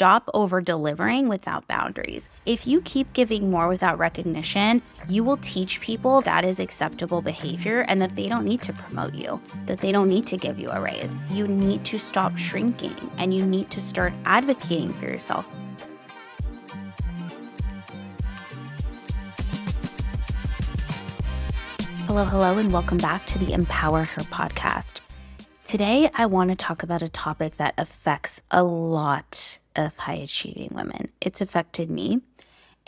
stop over-delivering without boundaries. If you keep giving more without recognition, you will teach people that is acceptable behavior and that they don't need to promote you, that they don't need to give you a raise. You need to stop shrinking and you need to start advocating for yourself. Hello, and welcome back to the EmpowerHER Podcast. Today, I want to talk about a topic that affects a lot of high-achieving women. It's affected me,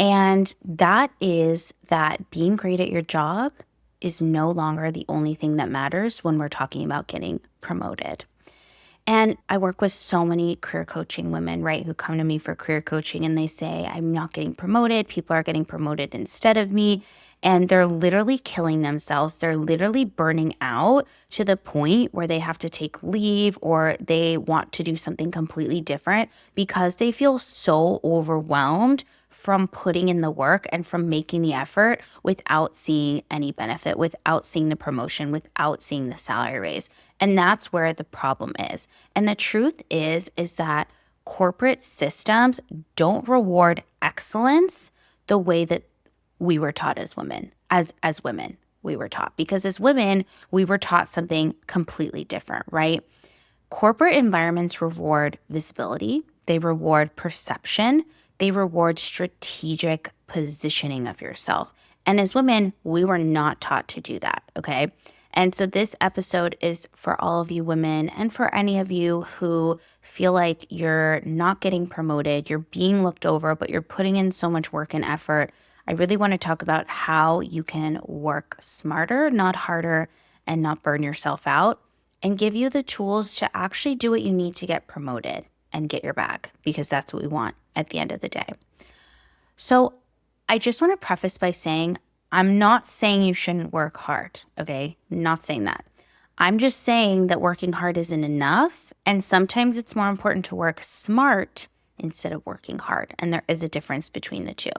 and that is that being great at your job is no longer the only thing that matters when we're talking about getting promoted. And I work with so many career coaching women, right, who come to me for career coaching and they say, I'm not getting promoted. People are getting promoted instead of me. And they're literally killing themselves. They're literally burning out to the point where they have to take leave or they want to do something completely different because they feel so overwhelmed from putting in the work and from making the effort without seeing any benefit, without seeing the promotion, without seeing the salary raise. And that's where the problem is. And the truth is that corporate systems don't reward excellence the way that we were taught as women, as women, we were taught. Because as women, we were taught something completely different, right? Corporate environments reward visibility. They reward perception. They reward strategic positioning of yourself. And as women, we were not taught to do that, okay? And so this episode is for all of you women and for any of you who feel like you're not getting promoted, you're being looked over, but you're putting in so much work and effort. I really want to talk about how you can work smarter, not harder, and not burn yourself out, and give you the tools to actually do what you need to get promoted and get your bag, because that's what we want at the end of the day. So I just want to preface by saying, I'm not saying you shouldn't work hard, okay? Not saying that. I'm just saying that working hard isn't enough, and sometimes it's more important to work smart instead of working hard, and there is a difference between the two.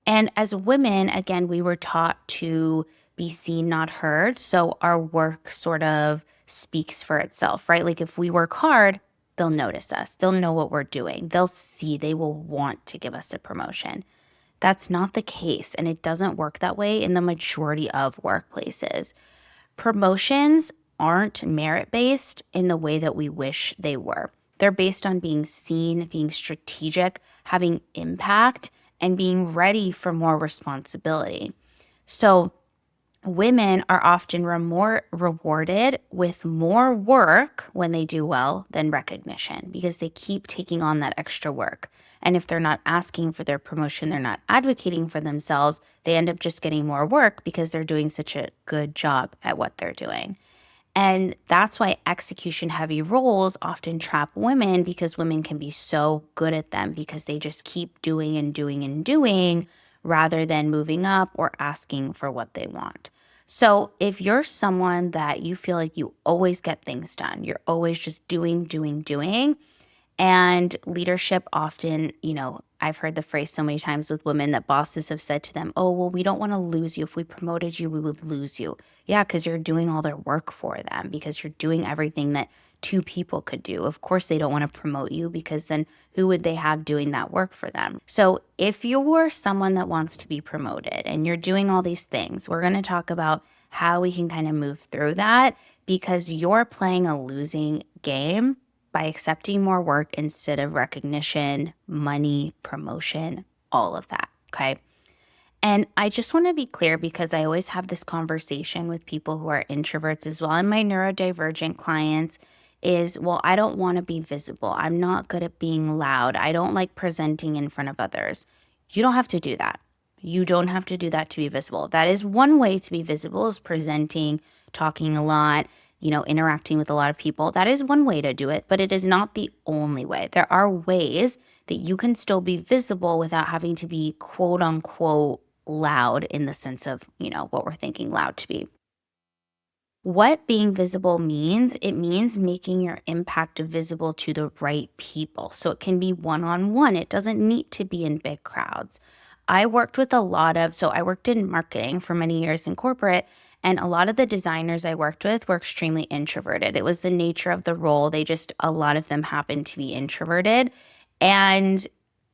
And as women, again, we were taught to be seen, not heard. So our work sort of speaks for itself, right? Like if we work hard, they'll notice us. They'll know what we're doing. They'll see, they will want to give us a promotion. That's not the case. And it doesn't work that way in the majority of workplaces. Promotions aren't merit-based in the way that we wish they were. They're based on being seen, being strategic, having impact, and being ready for more responsibility. So women are often more rewarded with more work when they do well than recognition because they keep taking on that extra work. And if they're not asking for their promotion, they're not advocating for themselves, they end up just getting more work because they're doing such a good job at what they're doing. And that's why execution-heavy roles often trap women, because women can be so good at them because they just keep doing and doing and doing rather than moving up or asking for what they want. So if you're someone that you feel like you always get things done, you're always just doing, and leadership often, I've heard the phrase so many times with women that bosses have said to them, oh, well, we don't want to lose you. If we promoted you, we would lose you. Yeah, because you're doing all their work for them, because you're doing everything that two people could do. Of course, they don't want to promote you because then who would they have doing that work for them? So if you were someone that wants to be promoted and you're doing all these things, we're going to talk about how we can kind of move through that, because you're playing a losing game by accepting more work instead of recognition, money, promotion, all of that, okay? And I just want to be clear, because I always have this conversation with people who are introverts as well, and my neurodivergent clients is, well, I don't want to be visible. I'm not good at being loud. I don't like presenting in front of others. You don't have to do that. You don't have to do that to be visible. That is one way to be visible, is presenting, talking a lot, interacting with a lot of people. That is one way to do it, but it is not the only way. There are ways that you can still be visible without having to be quote unquote loud, in the sense of, what we're thinking loud to be. What being visible means, it means making your impact visible to the right people. So it can be one-on-one. It doesn't need to be in big crowds. I worked in marketing for many years in corporate, and a lot of the designers I worked with were extremely introverted. It was the nature of the role. A lot of them happened to be introverted. And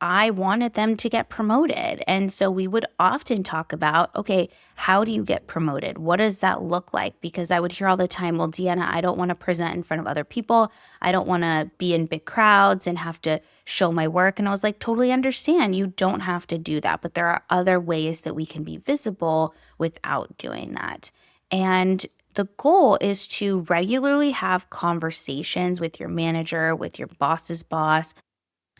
I wanted them to get promoted. And so we would often talk about, okay, how do you get promoted? What does that look like? Because I would hear all the time, well, Deanna, I don't want to present in front of other people. I don't want to be in big crowds and have to show my work. And I was like, totally understand. You don't have to do that. But there are other ways that we can be visible without doing that. And the goal is to regularly have conversations with your manager, with your boss's boss,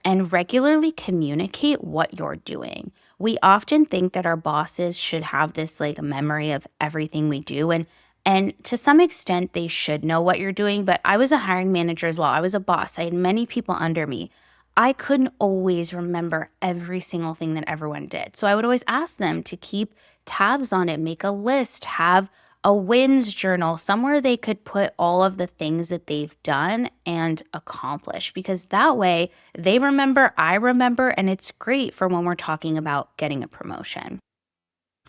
and regularly communicate what you're doing. We often think that our bosses should have this like memory of everything we do, and to some extent they should know what you're doing, but I was a hiring manager as well. I was a boss. I had many people under me. I couldn't always remember every single thing that everyone did. So I would always ask them to keep tabs on it, make a list, have a wins journal, somewhere they could put all of the things that they've done and accomplished, because that way they remember, I remember, and it's great for when we're talking about getting a promotion.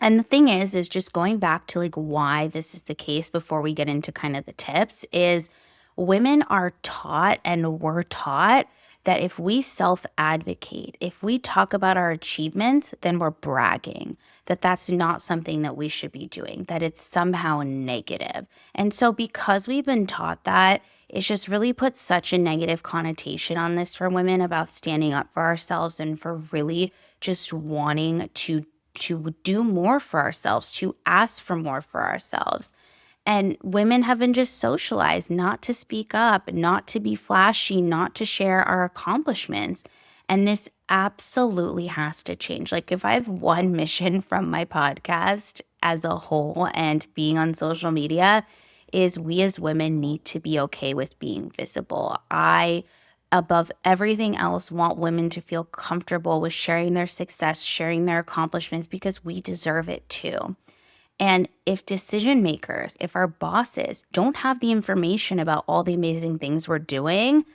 And the thing is just going back to like why this is the case before we get into kind of the tips is women are taught and were taught that if we self-advocate, if we talk about our achievements, then we're bragging, that that's not something that we should be doing, that it's somehow negative. And so because we've been taught that, it's just really put such a negative connotation on this for women about standing up for ourselves and for really just wanting to do more for ourselves, to ask for more for ourselves. And women have been just socialized not to speak up, not to be flashy, not to share our accomplishments. And this absolutely has to change. Like, if I have one mission from my podcast as a whole and being on social media, is we as women need to be okay with being visible. I, above everything else, want women to feel comfortable with sharing their success, sharing their accomplishments, because we deserve it too. And if decision makers, if our bosses don't have the information about all the amazing things we're doing,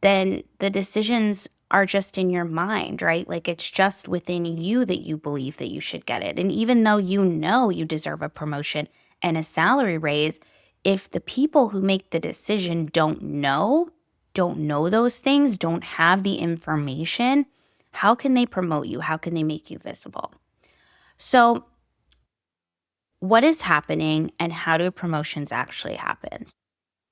then the decisions are just in your mind, right? Like, it's just within you that you believe that you should get it. And even though you know you deserve a promotion and a salary raise, if the people who make the decision don't know those things, don't have the information, how can they promote you? How can they make you visible? So what is happening and how do promotions actually happen?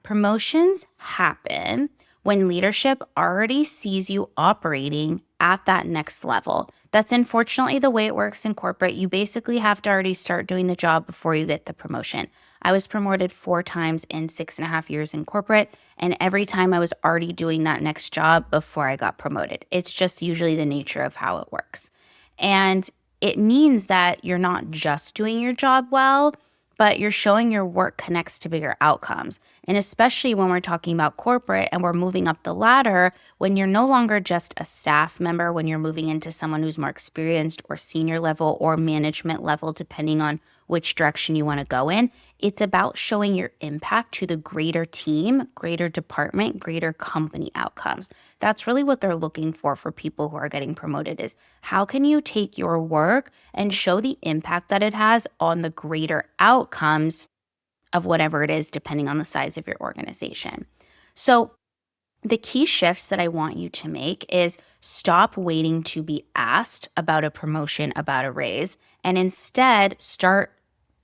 Promotions happen when leadership already sees you operating at that next level. That's unfortunately the way it works in corporate. You basically have to already start doing the job before you get the promotion. I was promoted 4 times in 6.5 years in corporate, and every time I was already doing that next job before I got promoted. It's just usually the nature of how it works. And it means that you're not just doing your job well, but you're showing your work connects to bigger outcomes. And especially when we're talking about corporate and we're moving up the ladder, when you're no longer just a staff member, when you're moving into someone who's more experienced or senior level or management level, depending on which direction you want to go in, it's about showing your impact to the greater team, greater department, greater company outcomes. That's really what they're looking for people who are getting promoted, is how can you take your work and show the impact that it has on the greater outcomes of whatever it is, depending on the size of your organization. So the key shifts that I want you to make is stop waiting to be asked about a promotion, about a raise, and instead start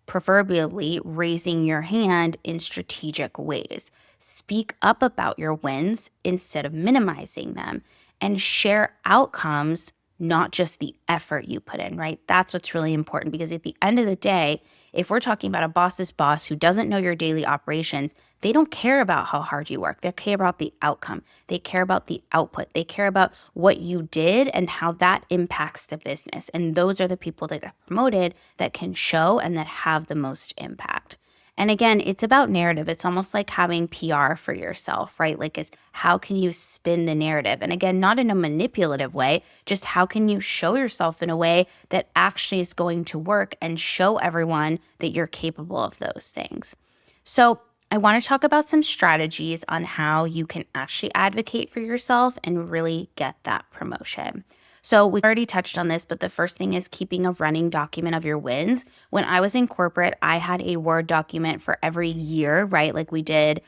proverbially raising your hand in strategic ways. Speak up about your wins instead of minimizing them, and share outcomes, not just the effort you put in, right? That's what's really important, because at the end of the day, if we're talking about a boss's boss who doesn't know your daily operations, they don't care about how hard you work. They care about the outcome. They care about the output. They care about what you did and how that impacts the business. And those are the people that get promoted that can show and that have the most impact. And again, it's about narrative. It's almost like having PR for yourself, right? Like, is how can you spin the narrative? And again, not in a manipulative way, just how can you show yourself in a way that actually is going to work and show everyone that you're capable of those things. So I want to talk about some strategies on how you can actually advocate for yourself and really get that promotion. So we already touched on this, but the first thing is keeping a running document of your wins. When I was in corporate, I had a Word document for every year, right? Like, we did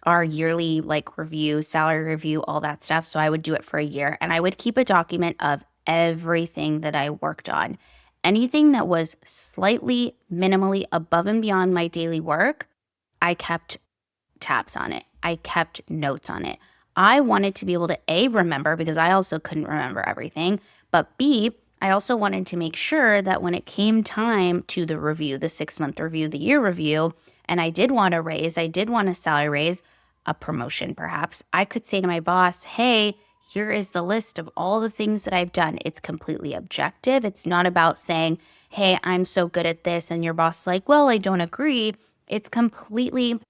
our yearly like review, salary review, all that stuff. So I would do it for a year and I would keep a document of everything that I worked on. Anything that was slightly minimally above and beyond my daily work, I kept tabs on it. I kept notes on it. I wanted to be able to A, remember, because I also couldn't remember everything, but B, I also wanted to make sure that when it came time to the review, the 6-month review, the year review, and I did want a raise, I did want a salary raise, a promotion perhaps, I could say to my boss, hey, here is the list of all the things that I've done. It's completely objective. It's not about saying, hey, I'm so good at this. And your boss is like, well, I don't agree. It's completely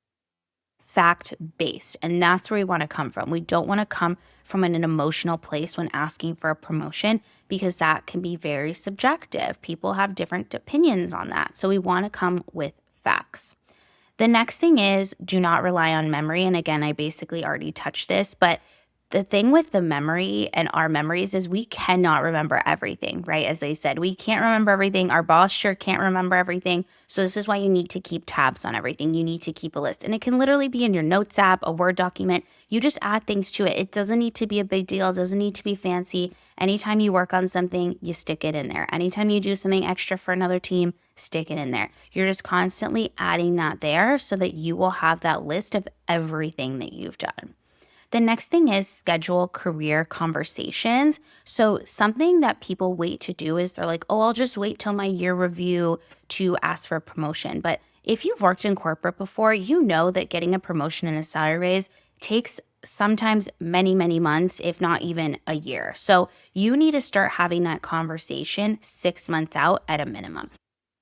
fact-based. And that's where we want to come from. We don't want to come from an emotional place when asking for a promotion because that can be very subjective. People have different opinions on that. So we want to come with facts. The next thing is do not rely on memory. And again, I basically already touched this, but the thing with the memory and our memories is we cannot remember everything, right? As I said, we can't remember everything. Our boss sure can't remember everything. So this is why you need to keep tabs on everything. You need to keep a list. And it can literally be in your notes app, a Word document. You just add things to it. It doesn't need to be a big deal. It doesn't need to be fancy. Anytime you work on something, you stick it in there. Anytime you do something extra for another team, stick it in there. You're just constantly adding that there so that you will have that list of everything that you've done. The next thing is schedule career conversations. So something that people wait to do is they're like, oh, I'll just wait till my year review to ask for a promotion. But if you've worked in corporate before, you know that getting a promotion and a salary raise takes sometimes many, many months, if not even a year. So you need to start having that conversation 6 months out at a minimum.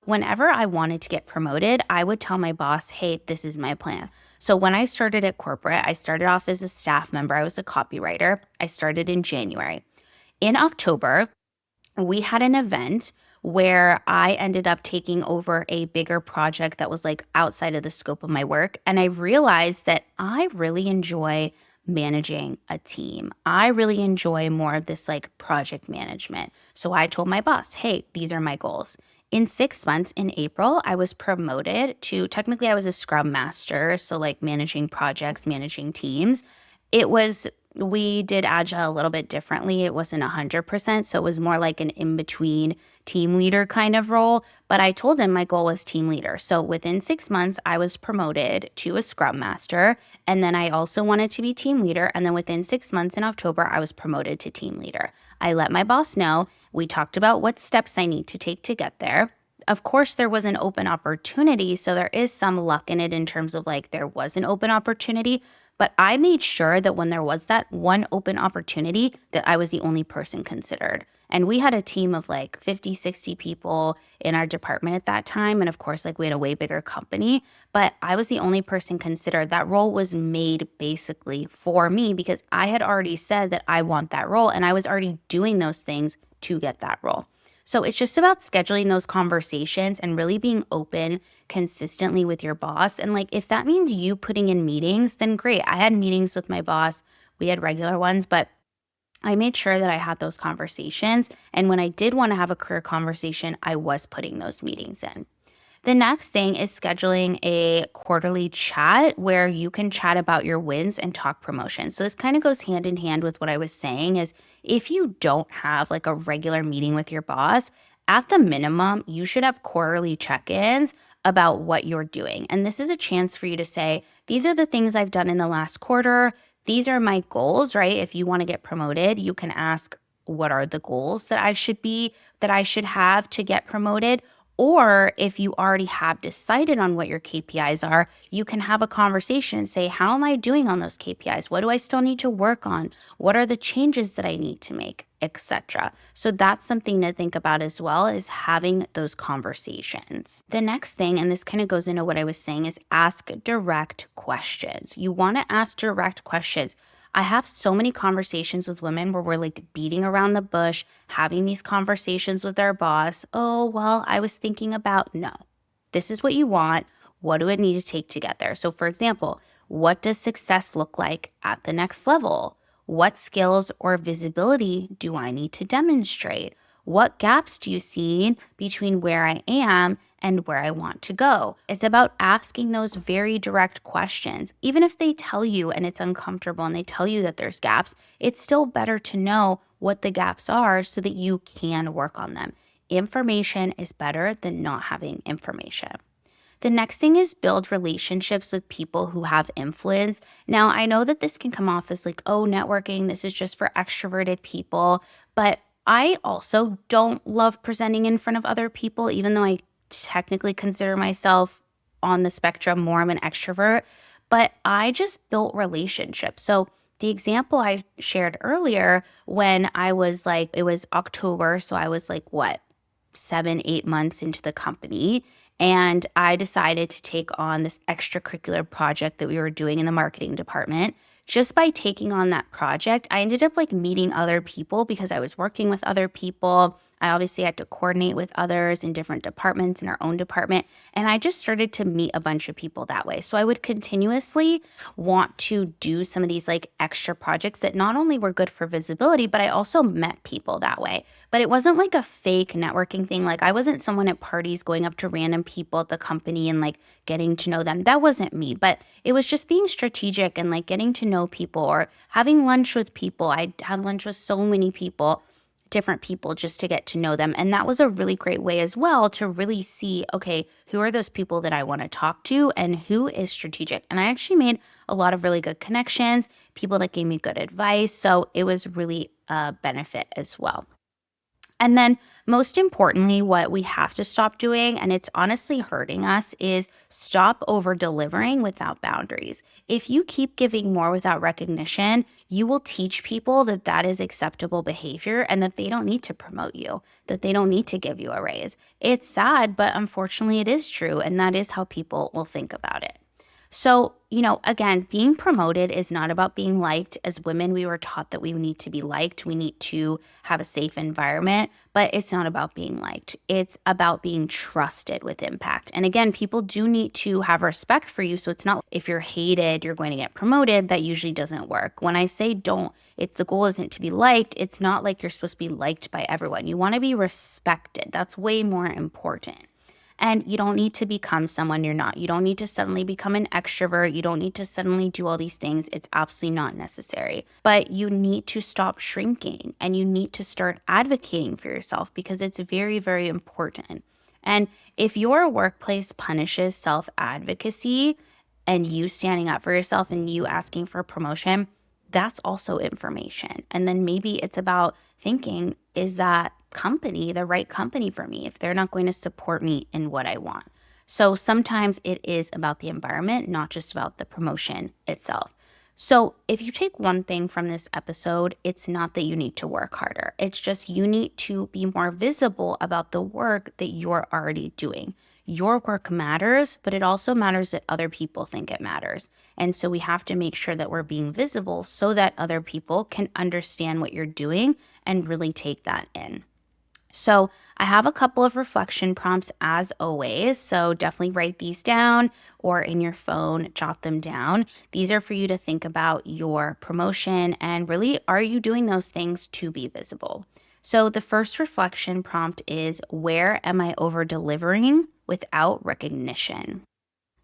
Whenever I wanted to get promoted, I would tell my boss, hey, this is my plan. So when I started at corporate, I started off as a staff member. I was a copywriter. I started in January. In October, we had an event where I ended up taking over a bigger project that was like outside of the scope of my work. And I realized that I really enjoy managing a team. I really enjoy more of this like project management. So I told my boss, hey, these are my goals. In 6 months, in April, I was promoted to, technically I was a scrum master. So like managing projects, managing teams. We did Agile a little bit differently. It wasn't 100%. So it was more like an in-between team leader kind of role. But I told him my goal was team leader. So within 6 months, I was promoted to a scrum master. And then I also wanted to be team leader. And then within 6 months in October, I was promoted to team leader. I let my boss know. We talked about what steps I need to take to get there. Of course, there was an open opportunity. So there is some luck in it in terms of like there was an open opportunity. But I made sure that when there was that one open opportunity, that I was the only person considered. And we had a team of like 50, 60 people in our department at that time. And of course, like we had a way bigger company, but I was the only person considered. That role was made basically for me because I had already said that I want that role and I was already doing those things to get that role. So it's just about scheduling those conversations and really being open consistently with your boss. And like, if that means you putting in meetings, then great. I had meetings with my boss. We had regular ones, but I made sure that I had those conversations. And when I did want to have a career conversation, I was putting those meetings in. The next thing is scheduling a quarterly chat where you can chat about your wins and talk promotion. So this kind of goes hand in hand with what I was saying is if you don't have like a regular meeting with your boss, at the minimum, you should have quarterly check-ins about what you're doing. And this is a chance for you to say, these are the things I've done in the last quarter. These are my goals, right? If you want to get promoted, you can ask, what are the goals that I should have to get promoted? Or if you already have decided on what your KPIs are, you can have a conversation and say, how am I doing on those KPIs? What do I still need to work on? What are the changes that I need to make, etc. So that's something to think about as well, is having those conversations. The next thing, and this kind of goes into what I was saying, is ask direct questions. You want to ask direct questions. I have so many conversations with women where we're like beating around the bush, having these conversations with our boss. Oh, well, I was thinking about, no, this is what you want. What do I need to take to get there? So for example, what does success look like at the next level? What skills or visibility do I need to demonstrate? What gaps do you see between where I am and where I want to go? It's about asking those very direct questions. Even if they tell you and it's uncomfortable and they tell you that there's gaps, it's still better to know what the gaps are so that you can work on them. Information is better than not having information. The next thing is build relationships with people who have influence. Now, I know that this can come off as like, oh, networking, this is just for extroverted people. But I also don't love presenting in front of other people, even though I technically consider myself on the spectrum more of an extrovert. But I just built relationships. So the example I shared earlier, when I was like, it was October, so I was like, 7-8 months into the company. And I decided to take on this extracurricular project that we were doing in the marketing department. Just by taking on that project, I ended up like meeting other people because I was working with other people. I obviously had to coordinate with others in different departments in our own department. And I just started to meet a bunch of people that way. So I would continuously want to do some of these like extra projects that not only were good for visibility, but I also met people that way. But it wasn't like a fake networking thing. Like I wasn't someone at parties going up to random people at the company and like getting to know them. That wasn't me, but it was just being strategic and like getting to know people or having lunch with people. I had lunch with so many people, different people, just to get to know them. And that was a really great way as well to really see, okay, who are those people that I want to talk to and who is strategic. And I actually made a lot of really good connections, people that gave me good advice. So it was really a benefit as well. And then most importantly, what we have to stop doing, and it's honestly hurting us, is stop over delivering without boundaries. If you keep giving more without recognition, you will teach people that that is acceptable behavior and that they don't need to promote you, that they don't need to give you a raise. It's sad, but unfortunately it is true. And that is how people will think about it. So, again, being promoted is not about being liked. As women, we were taught that we need to be liked. We need to have a safe environment, but it's not about being liked. It's about being trusted with impact. And again, people do need to have respect for you. So it's not if you're hated, you're going to get promoted. That usually doesn't work. When I say the goal isn't to be liked. It's not like you're supposed to be liked by everyone. You want to be respected. That's way more important. And you don't need to become someone you're not. You don't need to suddenly become an extrovert. You don't need to suddenly do all these things. It's absolutely not necessary. But you need to stop shrinking and you need to start advocating for yourself because it's very, very important. And if your workplace punishes self-advocacy and you standing up for yourself and you asking for a promotion, that's also information. And then maybe it's about thinking, is that company the right company for me if they're not going to support me in what I want? So sometimes it is about the environment, not just about the promotion itself. So if you take one thing from this episode, it's not that you need to work harder. It's just you need to be more visible about the work that you're already doing. Your work matters, but it also matters that other people think it matters. And so we have to make sure that we're being visible so that other people can understand what you're doing and really take that in. So I have a couple of reflection prompts as always. So definitely write these down or in your phone, jot them down. These are for you to think about your promotion and really, are you doing those things to be visible? So the first reflection prompt is, where am I over delivering without recognition?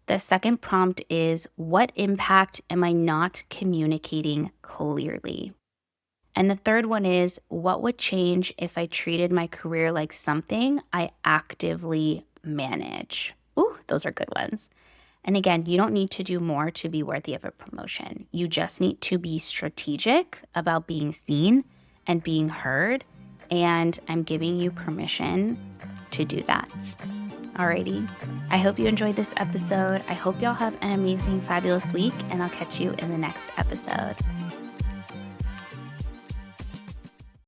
The second prompt is, what impact am I not communicating clearly? And the third one is, what would change if I treated my career like something I actively manage? Ooh, those are good ones. And again, you don't need to do more to be worthy of a promotion. You just need to be strategic about being seen and being heard. And I'm giving you permission to do that. Alrighty. I hope you enjoyed this episode. I hope y'all have an amazing, fabulous week, and I'll catch you in the next episode.